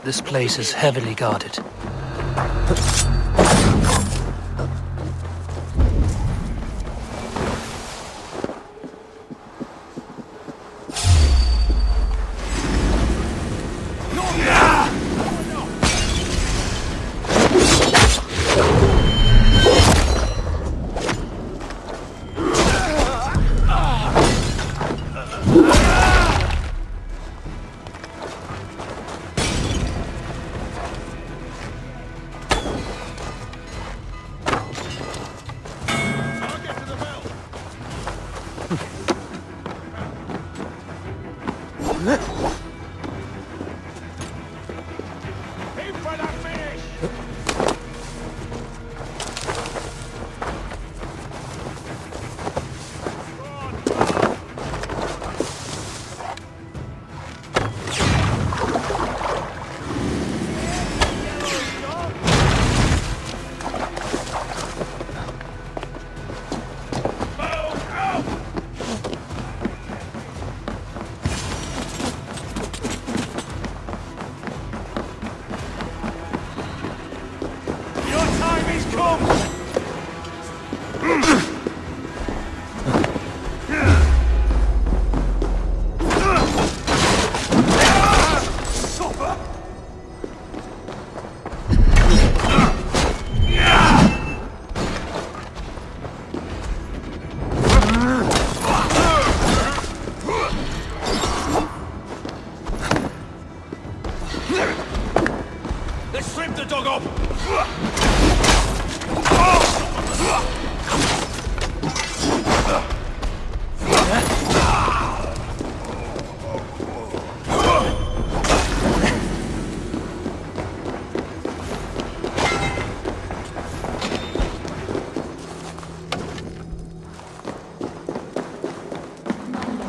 This place is heavily guarded.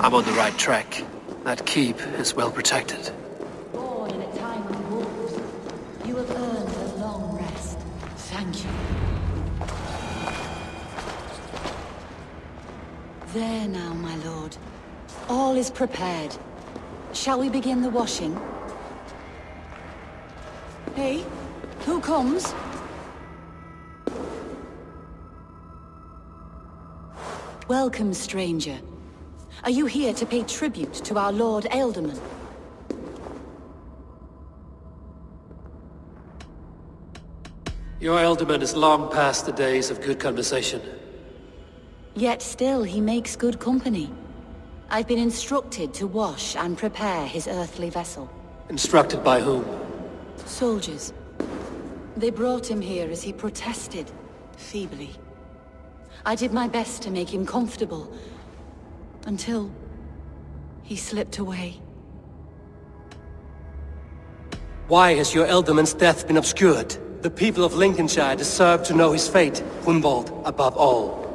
I'm on the right track. That keep is well protected. Born in a time of wolves, you have earned a long rest. Thank you. There now, my lord. All is prepared. Shall we begin the washing? Hey, who comes? Welcome, stranger. Are you here to pay tribute to our Lord Ealdorman? Your Ealdorman is long past the days of good conversation. Yet still he makes good company. I've been instructed to wash and prepare his earthly vessel. Instructed by whom? Soldiers. They brought him here as he protested, feebly. I did my best to make him comfortable, until he slipped away. Why has your Ealdorman's death been obscured? The people of Lincolnshire deserve to know his fate, Hunwald above all.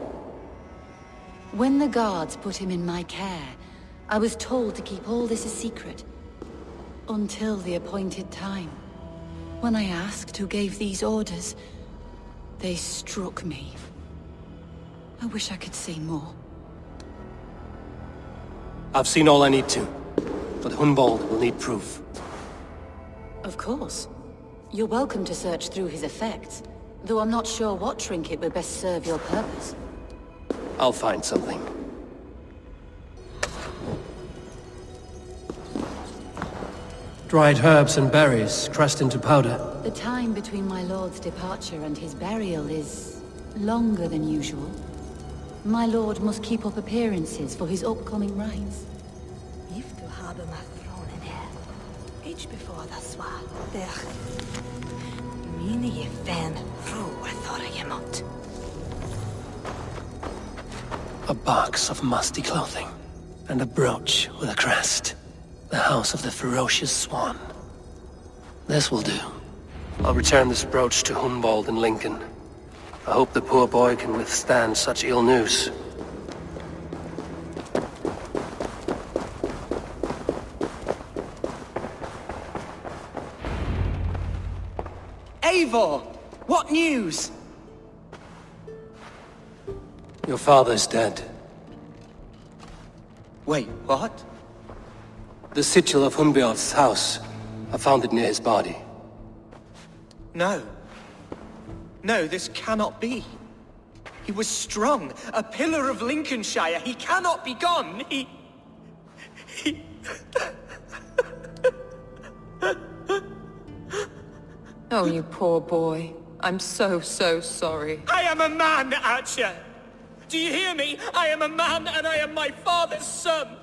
When the guards put him in my care, I was told to keep all this a secret. Until the appointed time. When I asked who gave these orders, they struck me. I wish I could say more. I've seen all I need to, but Hunwald will need proof. Of course. You're welcome to search through his effects, though I'm not sure what trinket would best serve your purpose. I'll find something. Dried herbs and berries, crushed into powder. The time between my lord's departure and his burial is longer than usual. My lord must keep up appearances for his upcoming rites. If du haben a throne in here, each before the swal, der mine ye fan through a thora yemot. A box of musty clothing, and a brooch with a crest. The house of the ferocious swan. This will do. I'll return this brooch to Hunwald in Lincoln. I hope the poor boy can withstand such ill news. Eivor! What news? Your father's dead. Wait, what? The sigil of Hunbeorth's house. I found it near his body. No. No, this cannot be. He was strong, a pillar of Lincolnshire. He cannot be gone. He... Oh, you poor boy. I'm so sorry. I am a man, Archer! Do you hear me? I am a man and I am my father's son!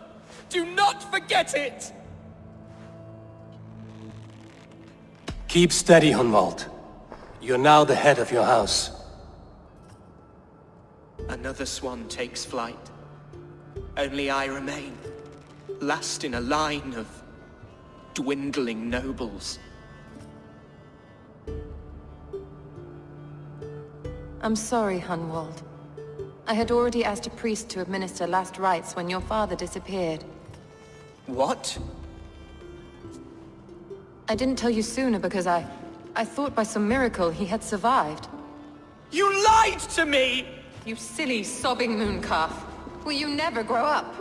Do not forget it! Keep steady, Hunwald. You're now the head of your house. Another swan takes flight. Only I remain, last in a line of dwindling nobles. I'm sorry, Hunwald. I had already asked a priest to administer last rites when your father disappeared. What? I didn't tell you sooner because I thought by some miracle he had survived. You lied to me! You silly, sobbing mooncalf. Will you never grow up?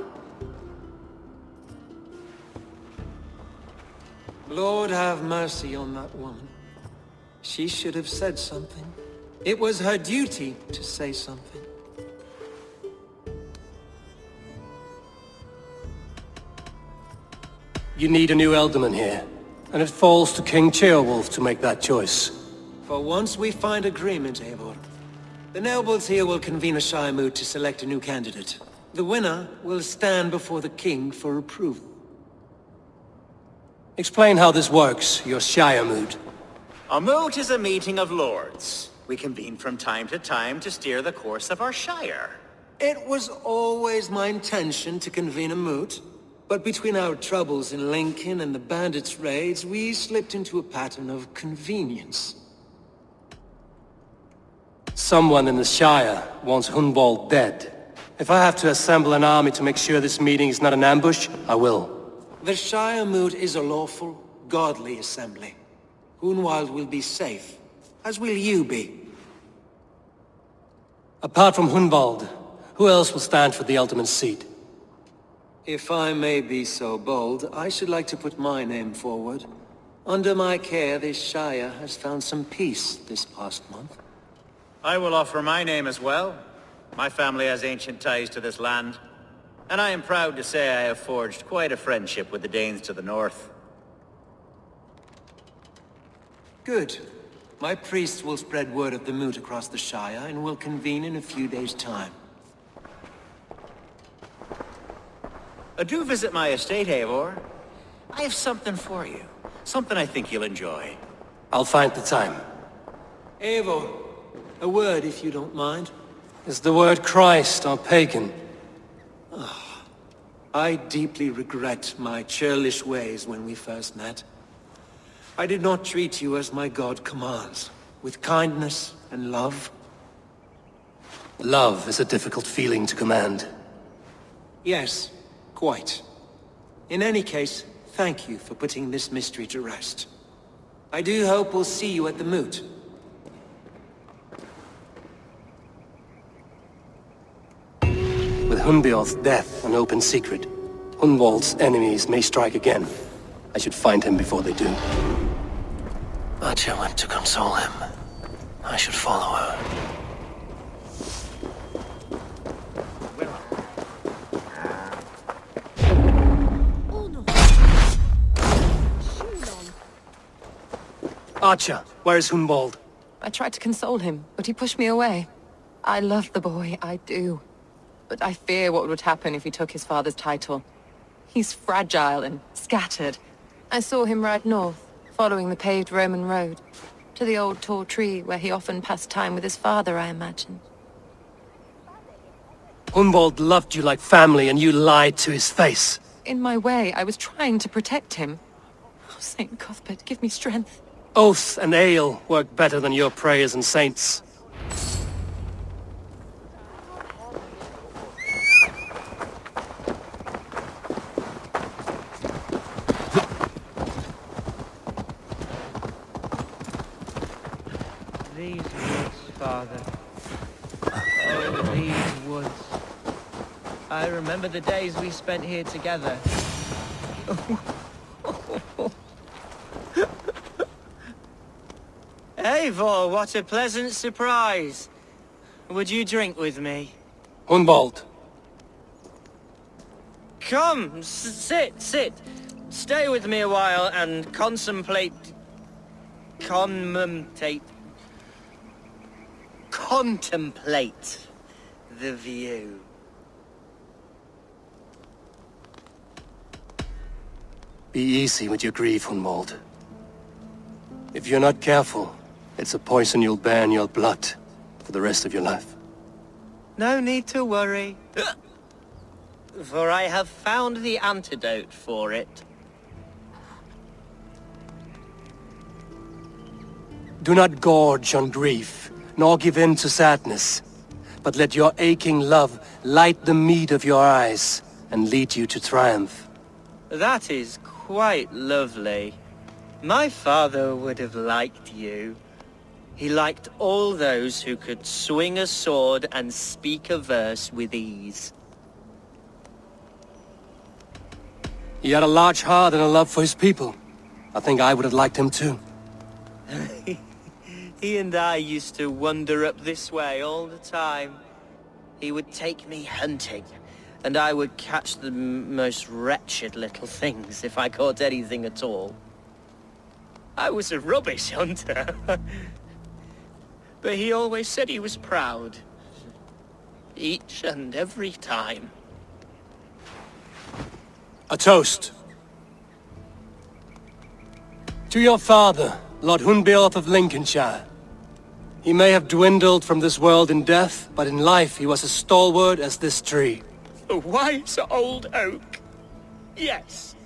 Lord have mercy on that woman. She should have said something. It was her duty to say something. You need a new Elderman here, and it falls to King Ceolwulf to make that choice. For once we find agreement, Eivor. The nobles here will convene a Shire moot to select a new candidate. The winner will stand before the king for approval. Explain how this works, your Shire mood. A moot is a meeting of lords. We convene from time to time to steer the course of our Shire. It was always my intention to convene a moot, but between our troubles in Lincoln and the bandits' raids, we slipped into a pattern of convenience. Someone in the Shire wants Hunwald dead. If I have to assemble an army to make sure this meeting is not an ambush, I will. The Shire moot is a lawful, godly assembly. Hunwald will be safe, as will you be. Apart from Hunwald, who else will stand for the ultimate seat? If I may be so bold, I should like to put my name forward. Under my care, this Shire has found some peace this past month. I will offer my name as well. My family has ancient ties to this land, and I am proud to say I have forged quite a friendship with the Danes to the north. Good. My priest will spread word of the moot across the Shire, and will convene in a few days' time. Do visit my estate, Eivor. I have something for you. Something I think you'll enjoy. I'll find the time. Eivor, a word if you don't mind. Is the word Christ or pagan? I deeply regret my churlish ways when we first met. I did not treat you as my god commands, with kindness and love. Love is a difficult feeling to command. Yes, quite. In any case, thank you for putting this mystery to rest. I do hope we'll see you at the moot. With Hunbeorth's death an open secret, Hunwald's enemies may strike again. I should find him before they do. Archer went to console him. I should follow her. Archer, where is Hunwald? I tried to console him, but he pushed me away. I love the boy, I do. But I fear what would happen if he took his father's title. He's fragile and scattered. I saw him ride north, following the paved Roman road, to the old tall tree where he often passed time with his father, I imagine. Hunwald loved you like family, and you lied to his face. In my way, I was trying to protect him. Oh, Saint Cuthbert, give me strength. Oath and ale work better than your prayers and saints. These woods, Father. Oh, these woods. I remember the days we spent here together. Eivor, what a pleasant surprise. Would you drink with me? Hunwald. Come, sit. Stay with me a while and contemplate the view. Be easy with your grief, Hunwald. If you're not careful, it's a poison you'll bear in your blood for the rest of your life. No need to worry, for I have found the antidote for it. Do not gorge on grief, nor give in to sadness, but let your aching love light the mead of your eyes and lead you to triumph. That is quite lovely. My father would have liked you. He liked all those who could swing a sword and speak a verse with ease. He had a large heart and a love for his people. I think I would have liked him too. He and I used to wander up this way all the time. He would take me hunting, and I would catch the most wretched little things if I caught anything at all. I was a rubbish hunter. But he always said he was proud. Each and every time. A toast. To your father, Lord Hunbeorth of Lincolnshire. He may have dwindled from this world in death, but in life he was as stalwart as this tree. A wise old oak. Yes.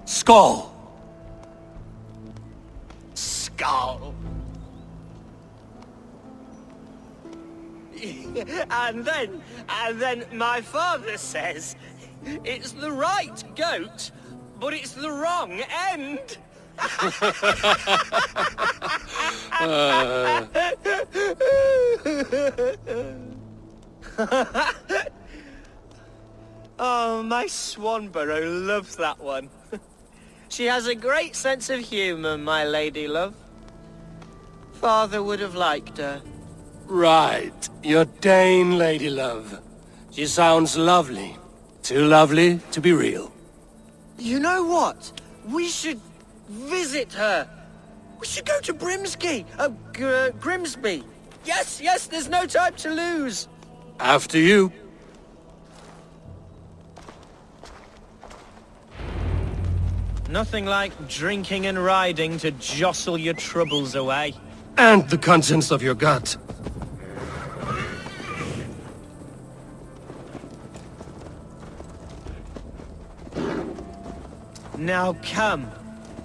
Skull! Skull. And then my father says, it's the right goat, but it's the wrong end. Oh, my Swanborough loves that one. She has a great sense of humor, my lady love. Father would have liked her. Right, your Dane lady love. She sounds lovely. Too lovely to be real. You know what? We should visit her. We should go to Grimsby. Yes, there's no time to lose. After you. Nothing like drinking and riding to jostle your troubles away. And the contents of your gut. Now come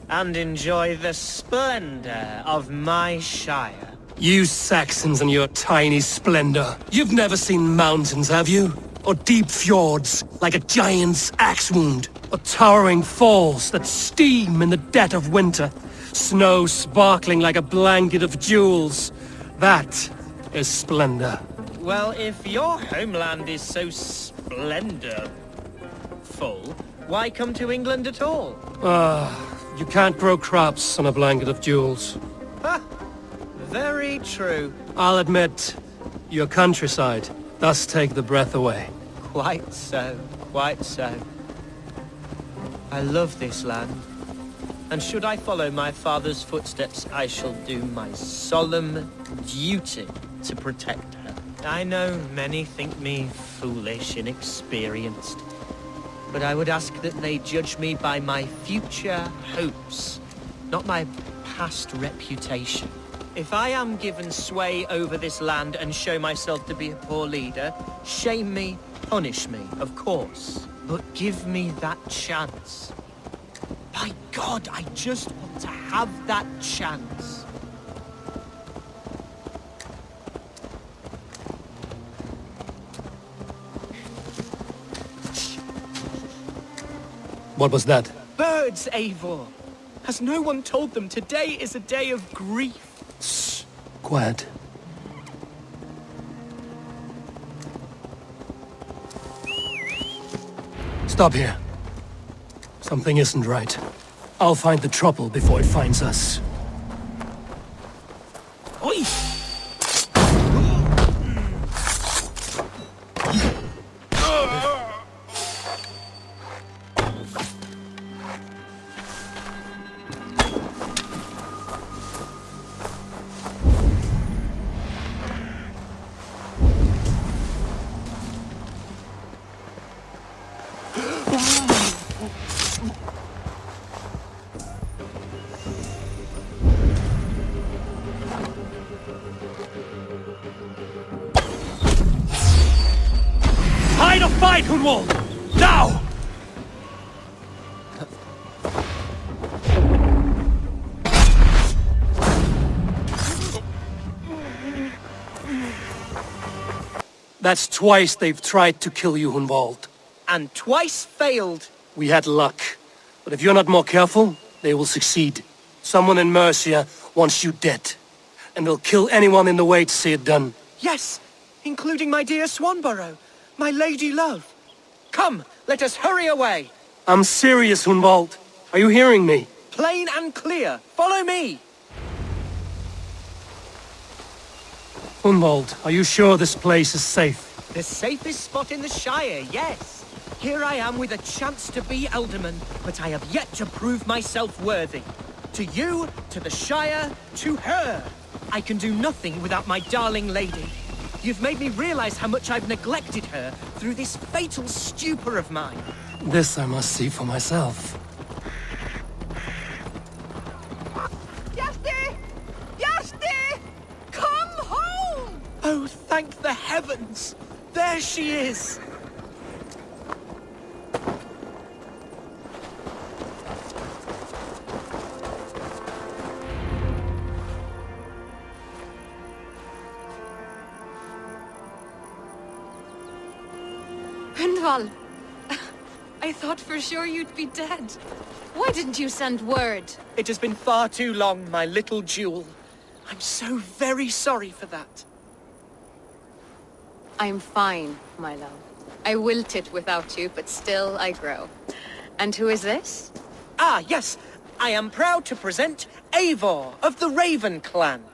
and enjoy the splendor of my shire. You Saxons and your tiny splendor. You've never seen mountains, have you? Or deep fjords, like a giant's axe wound? Or towering falls that steam in the dead of winter? Snow sparkling like a blanket of jewels? That is splendor. Well, if your homeland is so splendorful, why come to England at all? You can't grow crops on a blanket of jewels. Ha! Very true. I'll admit, your countryside does take the breath away. Quite so, quite so. I love this land. And should I follow my father's footsteps, I shall do my solemn duty to protect her. I know many think me foolish, inexperienced. But I would ask that they judge me by my future hopes, not my past reputation. If I am given sway over this land and show myself to be a poor leader, shame me, punish me, of course. But give me that chance. By God, I just want to have that chance. What was that? Birds, Eivor! Has no one told them today is a day of grief? Shh. Quiet. Stop here. Something isn't right. I'll find the trouble before it finds us. Fight, Hunwald! Now! That's twice they've tried to kill you, Hunwald. And twice failed. We had luck. But if you're not more careful, they will succeed. Someone in Mercia wants you dead. And they'll kill anyone in the way to see it done. Yes, including my dear Swanborough, my lady love. Come, let us hurry away. I'm serious, Hunwald. Are you hearing me? Plain and clear. Follow me. Hunwald, are you sure this place is safe? The safest spot in the Shire, yes. Here I am with a chance to be Alderman, but I have yet to prove myself worthy. To you, to the Shire, to her. I can do nothing without my darling lady. You've made me realize how much I've neglected her through this fatal stupor of mine. This I must see for myself. Yasti! Yasti! Come home! Oh, thank the heavens! There she is! Hundval! I thought for sure you'd be dead. Why didn't you send word? It has been far too long, my little jewel. I'm so very sorry for that. I'm fine, my love. I wilted without you, but still I grow. And who is this? Ah, yes. I am proud to present Eivor of the Raven clan.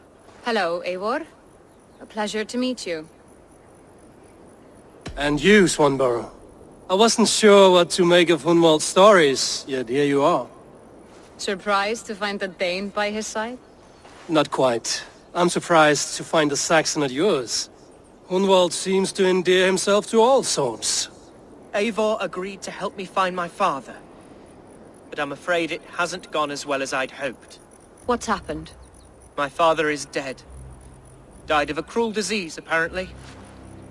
Hello, Eivor. A pleasure to meet you. And you, Swanborough. I wasn't sure what to make of Hunwald's stories, yet here you are. Surprised to find a Dane by his side? Not quite. I'm surprised to find a Saxon at yours. Hunwald seems to endear himself to all sorts. Eivor agreed to help me find my father. But I'm afraid it hasn't gone as well as I'd hoped. What's happened? My father is dead. Died of a cruel disease, apparently.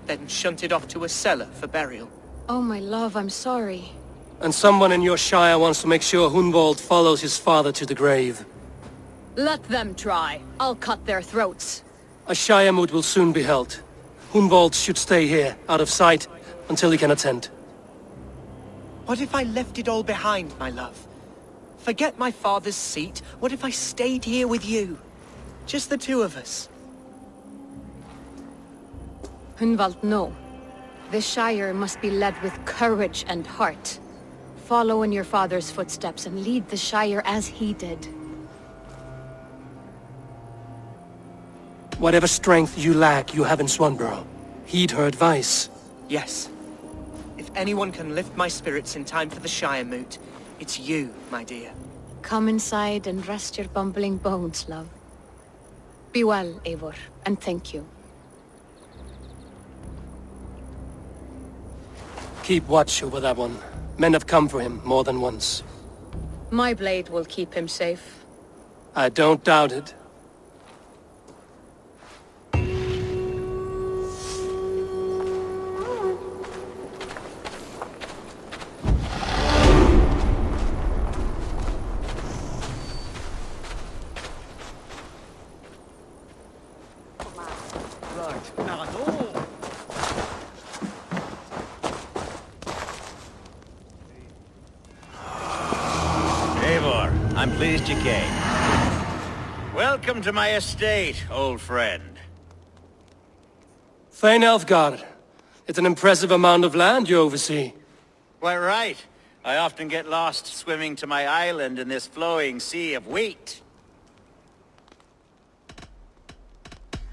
Then shunted off to a cellar for burial. Oh, my love, I'm sorry. And someone in your shire wants to make sure Hunwald follows his father to the grave. Let them try. I'll cut their throats. A shire moot will soon be held. Hunwald should stay here, out of sight, until he can attend. What if I left it all behind, my love? Forget my father's seat. What if I stayed here with you? Just the two of us. Hunwald, no. The Shire must be led with courage and heart. Follow in your father's footsteps and lead the Shire as he did. Whatever strength you lack, you have in Swanborough. Heed her advice. Yes. If anyone can lift my spirits in time for the Shire moot, it's you, my dear. Come inside and rest your bumbling bones, love. Be well, Eivor, and thank you. Keep watch over that one. Men have come for him more than once. My blade will keep him safe. I don't doubt it. Eivor, I'm pleased you came. Welcome to my estate, old friend. Thane Elfgard. It's an impressive amount of land you oversee. Quite right. I often get lost swimming to my island in this flowing sea of wheat.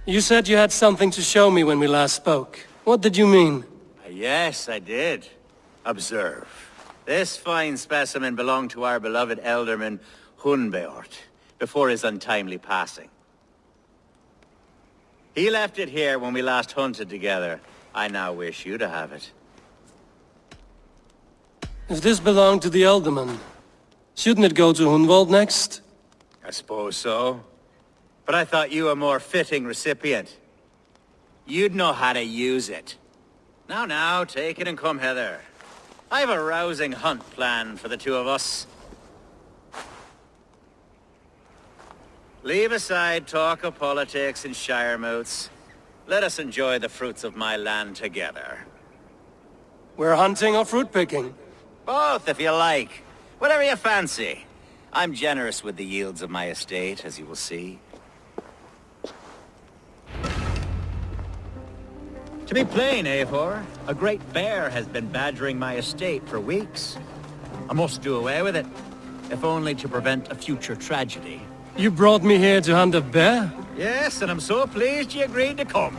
You said you had something to show me when we last spoke. What did you mean? Yes, I did. Observe. This fine specimen belonged to our beloved elderman, Hunbeort, before his untimely passing. He left it here when we last hunted together. I now wish you to have it. If this belonged to the Elderman, shouldn't it go to Hunwald next? I suppose so. But I thought you a more fitting recipient. You'd know how to use it. Now, take it and come hither. I've a rousing hunt planned for the two of us. Leave aside talk of politics and shire moots. Let us enjoy the fruits of my land together. We're hunting or fruit picking? Both, if you like. Whatever you fancy. I'm generous with the yields of my estate, as you will see. To be plain, Eivor, a great bear has been badgering my estate for weeks. I must do away with it, if only to prevent a future tragedy. You brought me here to hunt a bear? Yes, and I'm so pleased you agreed to come.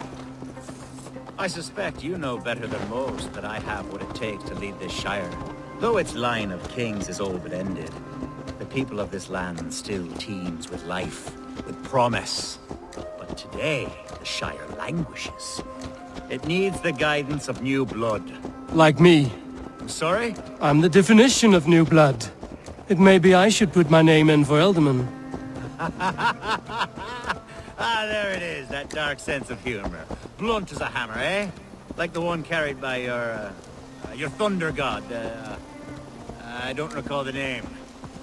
I suspect you know better than most that I have what it takes to lead this shire. Though its line of kings is all but ended, the people of this land still teems with life, with promise. But today, the shire languishes. It needs the guidance of new blood. Like me. I'm sorry? I'm the definition of new blood. It may be I should put my name in for Elderman. Ah, there it is, that dark sense of humor. Blunt as a hammer, eh? Like the one carried by your thunder god. I don't recall the name.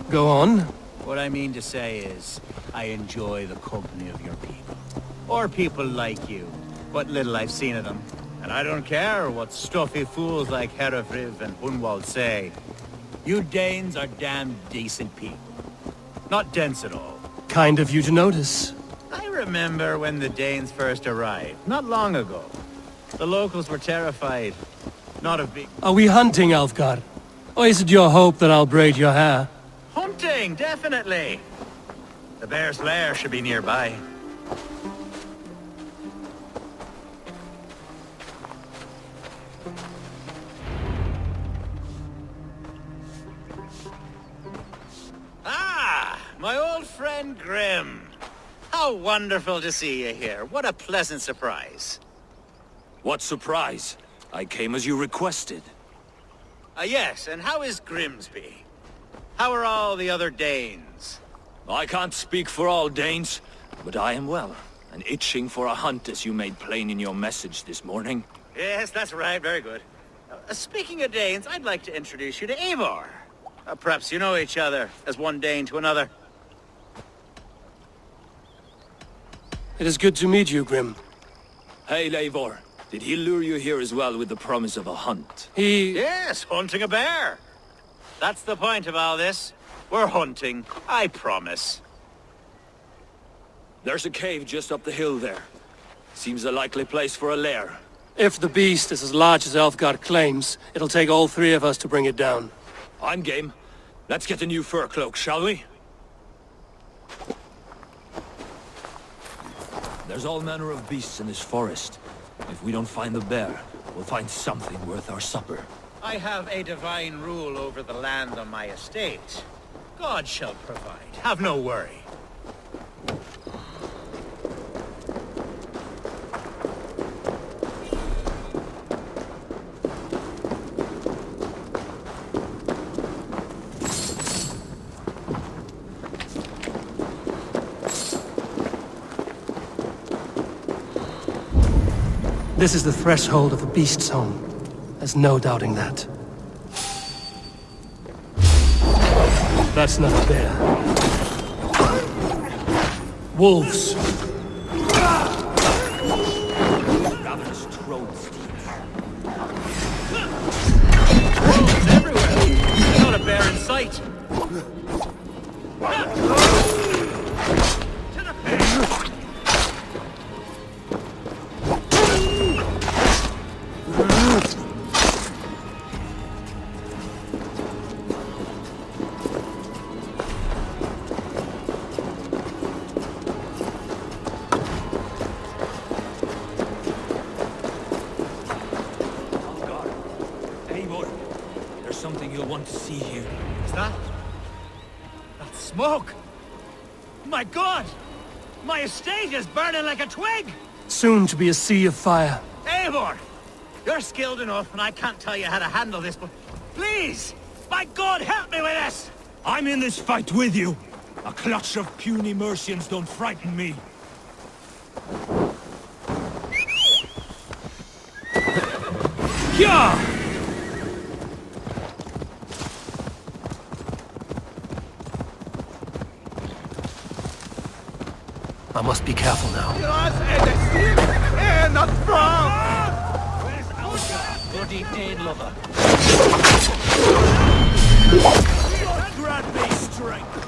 Go on. What I mean to say is, I enjoy the company of your people. Or people like you. What little I've seen of them. And I don't care what stuffy fools like Herefriv and Hunwald say. You Danes are damn decent people. Not dense at all. Kind of you to notice. I remember when the Danes first arrived, not long ago. The locals were terrified. Not of being... Are we hunting, Alfgar? Or is it your hope that I'll braid your hair? Hunting, definitely. The bear's lair should be nearby. My old friend Grim. How wonderful to see you here. What a pleasant surprise. What surprise? I came as you requested. Yes, and how is Grimsby? How are all the other Danes? I can't speak for all Danes, but I am well, and itching for a hunt as you made plain in your message this morning. Yes, that's right. Very good. Speaking of Danes, I'd like to introduce you to Eivor. Perhaps you know each other, as one Dane to another. It is good to meet you, Grim. Hey, Eivor. Did he lure you here as well with the promise of a hunt? Yes, hunting a bear. That's the point of all this. We're hunting, I promise. There's a cave just up the hill there. Seems a likely place for a lair. If the beast is as large as Elfgar claims, it'll take all three of us to bring it down. I'm game. Let's get a new fur cloak, shall we? There's all manner of beasts in this forest. If we don't find the bear, we'll find something worth our supper. I have a divine rule over the land on my estate. God shall provide. Have no worry. This is the threshold of the beast's home. There's no doubting that. That's not a bear. Wolves. Ravenous trolls. It's everywhere. There's not a bear in sight. To the pit. Smoke! My God! My estate is burning like a twig! Soon to be a sea of fire. Eivor! You're skilled enough, and I can't tell you how to handle this, but please! By God, help me with this! I'm in this fight with you! A clutch of puny Mercians don't frighten me. I must be careful now. Bloody dead lover. Grant me strength.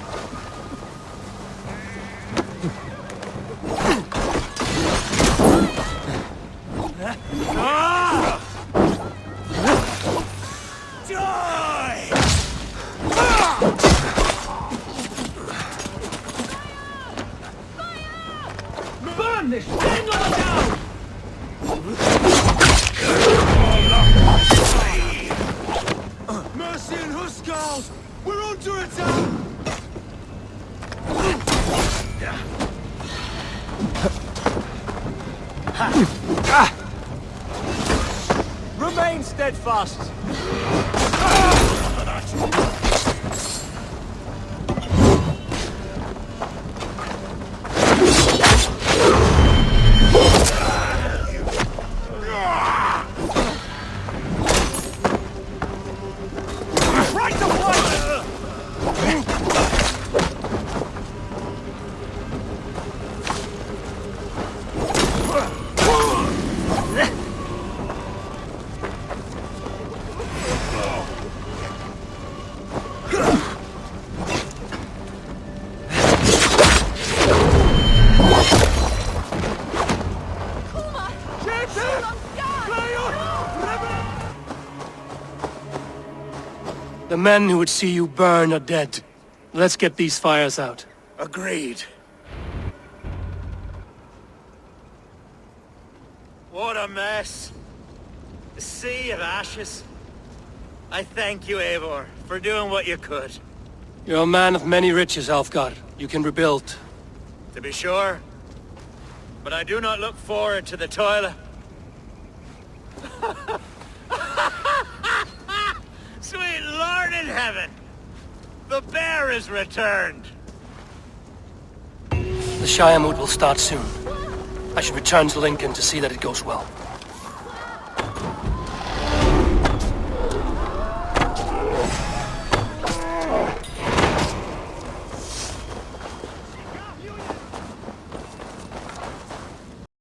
Die! Burn this dead lover down! Mercy and Huskarls! We're under attack! Remain steadfast! The men who would see you burn are dead. Let's get these fires out. Agreed. What a mess. A sea of ashes. I thank you, Eivor, for doing what you could. You're a man of many riches, Alfgar. You can rebuild. To be sure. But I do not look forward to the toil. Sweet Lord in heaven! The bear is returned! The Shire mood will start soon. I should return to Lincoln to see that it goes well.